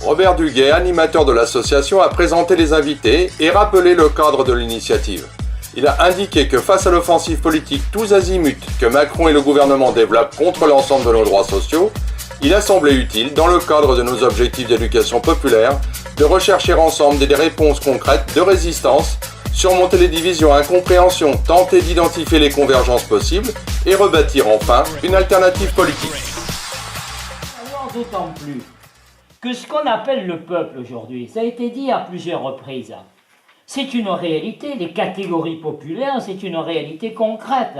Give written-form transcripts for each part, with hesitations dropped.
Robert Duguay, animateur de l'association, a présenté les invités et rappelé le cadre de l'initiative. Il a indiqué que face à l'offensive politique tous azimuts que Macron et le gouvernement développent contre l'ensemble de nos droits sociaux, il a semblé utile, dans le cadre de nos objectifs d'éducation populaire, de rechercher ensemble des réponses concrètes de résistance, surmonter les divisions, incompréhensions, tenter d'identifier les convergences possibles et rebâtir enfin une alternative politique. Alors d'autant plus que ce qu'on appelle le peuple aujourd'hui, ça a été dit à plusieurs reprises, c'est une réalité, les catégories populaires, c'est une réalité concrète.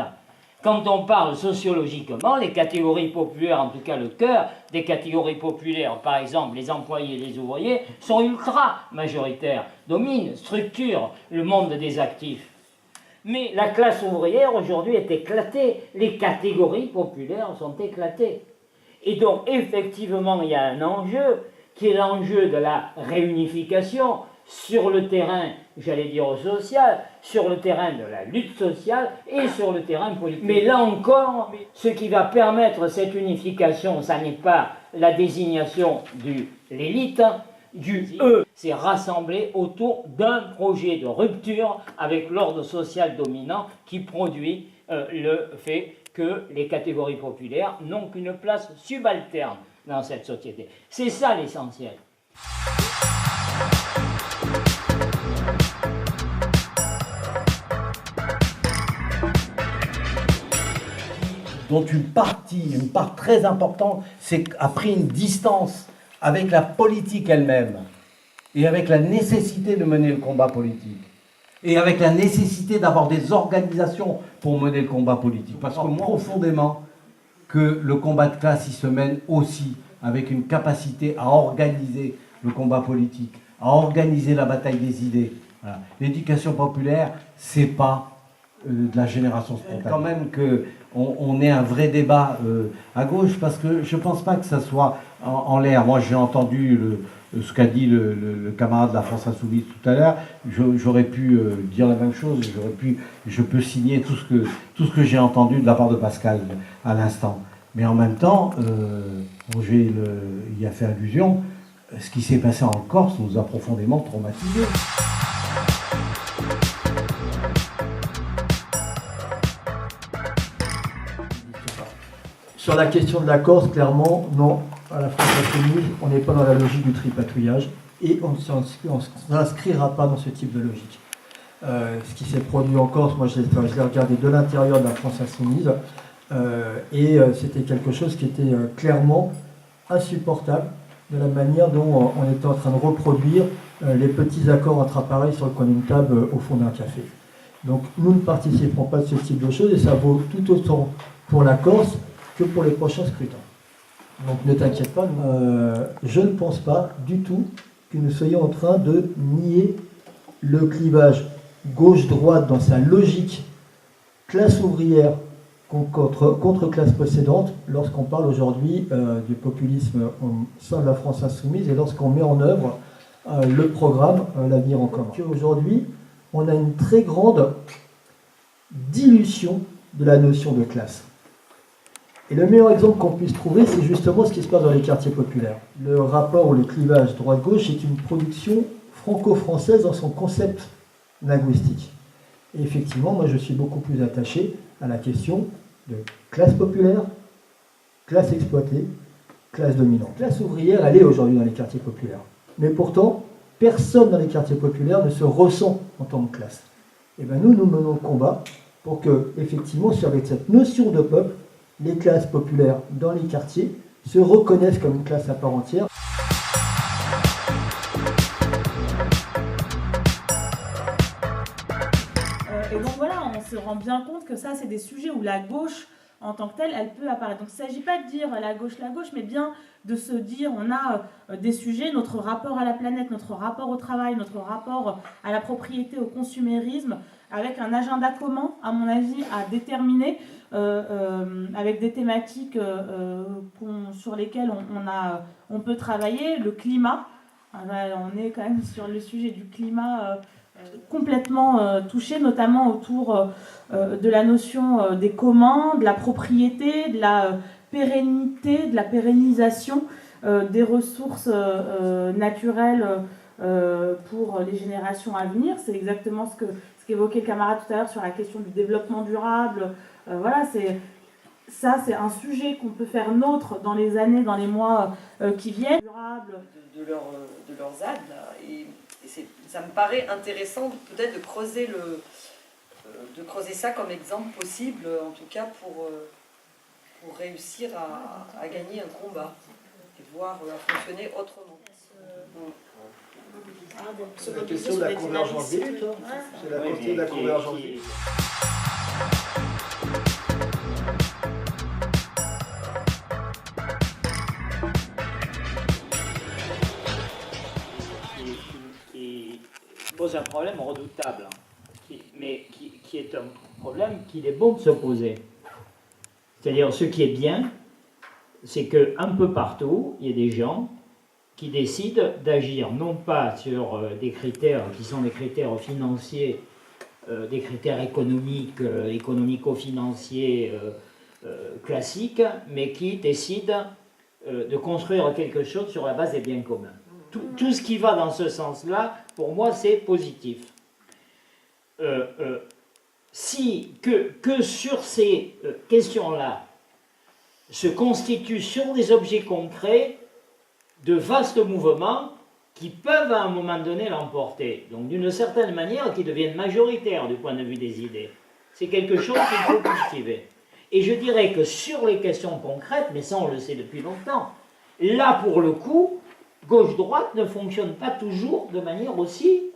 Quand on parle sociologiquement, les catégories populaires, en tout cas le cœur des catégories populaires, par exemple les employés et les ouvriers, sont ultra majoritaires, dominent, structurent le monde des actifs. Mais la classe ouvrière aujourd'hui est éclatée, les catégories populaires sont éclatées. Et donc effectivement il y a un enjeu qui est l'enjeu de la réunification sur le terrain, j'allais dire social, sur le terrain de la lutte sociale et sur le terrain politique. Mais là encore, ce qui va permettre cette unification, ça n'est pas la désignation de l'élite, du « E », c'est rassembler autour d'un projet de rupture avec l'ordre social dominant qui produit le fait que les catégories populaires n'ont qu'une place subalterne dans cette société. C'est ça l'essentiel. Dont une part très importante, a pris une distance avec la politique elle-même et avec la nécessité de mener le combat politique et avec la nécessité d'avoir des organisations pour mener le combat politique. Parce que profondément que le combat de classe, il se mène aussi avec une capacité à organiser le combat politique, à organiser la bataille des idées. Voilà. L'éducation populaire, c'est pas de la génération spontanée. Quand même qu'on ait un vrai débat à gauche, parce que je ne pense pas que ça soit en l'air. Moi, j'ai entendu ce qu'a dit le camarade de la France Insoumise tout à l'heure. J'aurais pu dire la même chose. Je peux signer tout ce que j'ai entendu de la part de Pascal à l'instant. Mais en même temps, Roger y a fait allusion, ce qui s'est passé en Corse nous a profondément traumatisés. Sur la question de la Corse, clairement, non, à la France Insoumise, on n'est pas dans la logique du tripatouillage et on ne s'inscrira pas dans ce type de logique. Ce qui s'est produit en Corse, moi je l'ai regardé de l'intérieur de la France Insoumise et c'était quelque chose qui était clairement insupportable de la manière dont on était en train de reproduire les petits accords entre appareils sur le coin d'une table au fond d'un café. Donc nous ne participerons pas de ce type de choses et ça vaut tout autant pour la Corse que pour les prochains scrutins. Donc ne t'inquiète pas, je ne pense pas du tout que nous soyons en train de nier le clivage gauche-droite dans sa logique classe ouvrière contre classe précédente lorsqu'on parle aujourd'hui du populisme au sein de la France Insoumise et lorsqu'on met en œuvre le programme L'avenir en commun. Aujourd'hui, on a une très grande dilution de la notion de classe. Et le meilleur exemple qu'on puisse trouver, c'est justement ce qui se passe dans les quartiers populaires. Le rapport ou le clivage droite-gauche est une production franco-française dans son concept linguistique. Et effectivement, moi je suis beaucoup plus attaché à la question de classe populaire, classe exploitée, classe dominante. Classe ouvrière, elle est aujourd'hui dans les quartiers populaires. Mais pourtant, personne dans les quartiers populaires ne se ressent en tant que classe. Et bien nous menons le combat pour que, effectivement, avec cette notion de peuple, les classes populaires dans les quartiers se reconnaissent comme une classe à part entière. Et donc voilà, on se rend bien compte que ça, c'est des sujets où la gauche, en tant que telle, elle peut apparaître. Donc il ne s'agit pas de dire la gauche, mais bien de se dire on a des sujets, notre rapport à la planète, notre rapport au travail, notre rapport à la propriété, au consumérisme, avec un agenda commun, à mon avis, à déterminer, avec des thématiques sur lesquelles on peut travailler. Le climat, on est quand même sur le sujet du climat complètement touché, notamment autour de la notion des communs, de la propriété, de la pérennité, de la pérennisation des ressources naturelles pour les générations à venir. C'est exactement ce qu'évoquait le camarade tout à l'heure sur la question du développement durable. Voilà, c'est un sujet qu'on peut faire nôtre dans les années, dans les mois qui viennent. De leur ZAD, là. Et ça me paraît intéressant peut-être de creuser ça comme exemple possible, en tout cas pour réussir à gagner un combat et voir à fonctionner autrement. C'est la question de la convergence des luttes. C'est la question de la convergence des luttes. Qui pose un problème redoutable, mais qui est un problème qu'il est bon de se poser. C'est-à-dire, ce qui est bien, c'est qu'un peu partout, il y a des gens qui décident d'agir non pas sur des critères qui sont des critères financiers, des critères économiques, économico-financiers classiques, mais qui décident de construire quelque chose sur la base des biens communs. Tout ce qui va dans ce sens-là, pour moi, c'est positif. Que sur ces questions-là se constituent sur des objets concrets de vastes mouvements qui peuvent à un moment donné l'emporter. Donc d'une certaine manière, qui deviennent majoritaires du point de vue des idées. C'est quelque chose qu'il faut cultiver. Et je dirais que sur les questions concrètes, mais ça on le sait depuis longtemps, là pour le coup, gauche-droite ne fonctionne pas toujours de manière aussi,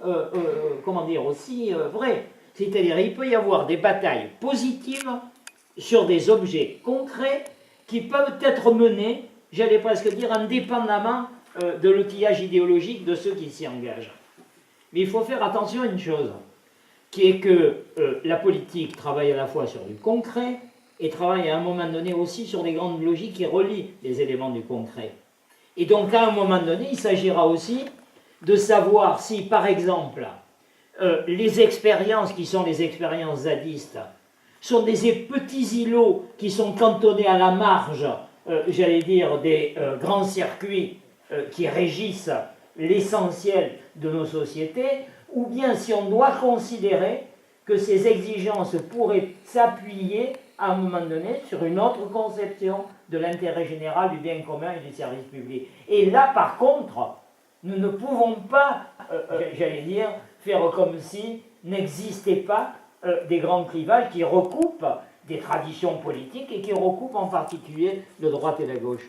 aussi vraie. C'est-à-dire il peut y avoir des batailles positives sur des objets concrets qui peuvent être menées, j'allais presque dire, indépendamment de l'outillage idéologique de ceux qui s'y engagent. Mais il faut faire attention à une chose, qui est que la politique travaille à la fois sur du concret et travaille à un moment donné aussi sur des grandes logiques qui relient les éléments du concret. Et donc à un moment donné, il s'agira aussi de savoir si, par exemple, les expériences qui sont les expériences zadistes sont des petits îlots qui sont cantonnés à la marge, j'allais dire, des grands circuits qui régissent l'essentiel de nos sociétés, ou bien si on doit considérer que ces exigences pourraient s'appuyer à un moment donné sur une autre conception de l'intérêt général, du bien commun et du service public. Et là, par contre, nous ne pouvons pas, j'allais dire, faire comme si n'existait pas des grands clivages qui recoupent des traditions politiques et qui recoupent en particulier de droite et de gauche.